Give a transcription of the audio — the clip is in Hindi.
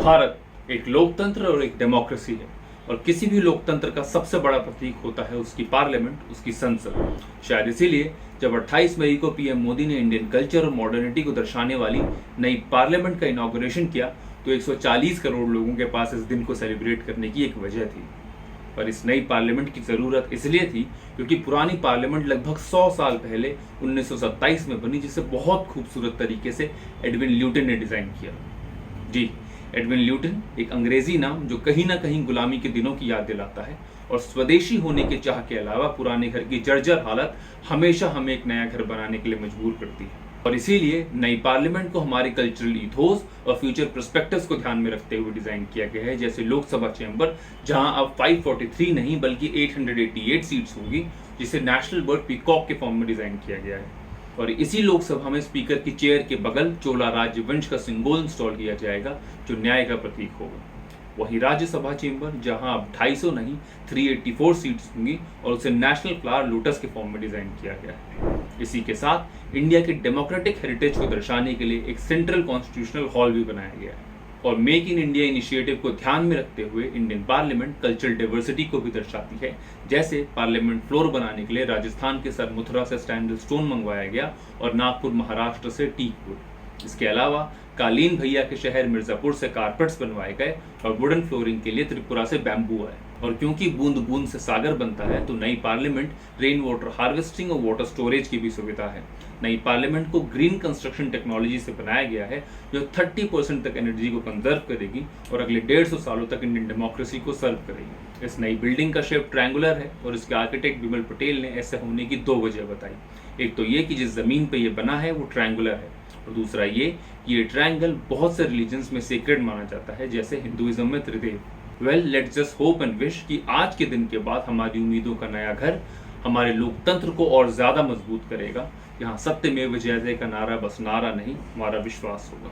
भारत एक लोकतंत्र और एक डेमोक्रेसी है और किसी भी लोकतंत्र का सबसे बड़ा प्रतीक होता है उसकी पार्लियामेंट, उसकी संसद। शायद इसीलिए जब 28 मई को पीएम मोदी ने इंडियन कल्चर और मॉडर्निटी को दर्शाने वाली नई पार्लियामेंट का इनॉग्रेशन किया तो 140 करोड़ लोगों के पास इस दिन को सेलिब्रेट करने की एक वजह थी। पर इस नई पार्लियामेंट की जरूरत इसलिए थी क्योंकि पुरानी पार्लियामेंट लगभग 100 साल पहले 1927 में बनी, जिसे बहुत खूबसूरत तरीके से एडविन ल्यूटन ने डिजाइन किया। जी, एडविन ल्यूटन एक अंग्रेजी नाम जो कहीं ना कहीं गुलामी के दिनों की याद दिलाता है और स्वदेशी होने के चाह के अलावा पुराने घर की जर्जर हालत हमेशा हमें एक नया घर बनाने के लिए मजबूर करती है। और इसीलिए नई पार्लियामेंट को हमारे कल्चरल इथोस और फ्यूचर पर्सपेक्टिव्स को ध्यान में रखते हुए डिजाइन किया गया है। जैसे लोकसभा चैम्बर, जहां अब 543 नहीं बल्कि 888 सीट्स होंगी, जिसे नेशनल बर्ड पीकॉक के फॉर्म में डिजाइन किया गया है। और इसी लोकसभा में स्पीकर की चेयर के बगल चोला राजवंश का सिंबल इंस्टॉल किया जाएगा जो न्याय का प्रतीक होगा। वही राज्यसभा चेंबर, जहां अब 250 नहीं 384 सीट्स होंगी और उसे नेशनल फ्लावर लोटस के फॉर्म में डिजाइन किया गया है। इसी के साथ इंडिया के डेमोक्रेटिक हेरिटेज को दर्शाने के लिए एक सेंट्रल कॉन्स्टिट्यूशनल हॉल भी बनाया गया है। और मेक इन इंडिया इनिशिएटिव को ध्यान में रखते हुए इंडियन पार्लियामेंट कल्चरल डाइवर्सिटी को भी दर्शाती है। जैसे पार्लियामेंट फ्लोर बनाने के लिए राजस्थान के सरमुथरा से स्टैंडल स्टोन मंगवाया गया और नागपुर महाराष्ट्र से टीक वुड। इसके अलावा कालीन भैया के शहर मिर्जापुर से कारपेट्स बनवाए गए और वुडन फ्लोरिंग के लिए त्रिपुरा से बैम्बू आए। और क्योंकि बूंद बूंद से सागर बनता है तो नई पार्लियामेंट रेन वाटर हार्वेस्टिंग और वाटर स्टोरेज की भी सुविधा है। नई पार्लियामेंट को ग्रीन कंस्ट्रक्शन टेक्नोलॉजी से बनाया गया है जो 30% तक एनर्जी को कंजर्व करेगी और अगले 150 सालों तक इंडियन डेमोक्रेसी को सर्व करेगी। इस नई बिल्डिंग का शेप ट्रायंगुलर है और इसके आर्किटेक्ट विमल पटेल ने ऐसे होने की 2 वजह बताई। एक तो ये कि जिस जमीन पे ये बना है वो ट्रायंगुलर है और दूसरा ये कि ये ट्रायंगल बहुत से रिलीजन्स में सेक्रेड माना जाता है, जैसे हिंदुइज्म में त्रिदेव। Well, let's just hope and wish कि आज के दिन के बाद हमारी उम्मीदों का नया घर हमारे लोकतंत्र को और ज्यादा मजबूत करेगा। यहाँ सत्यमेव जयते का नारा बस नारा नहीं, हमारा विश्वास होगा।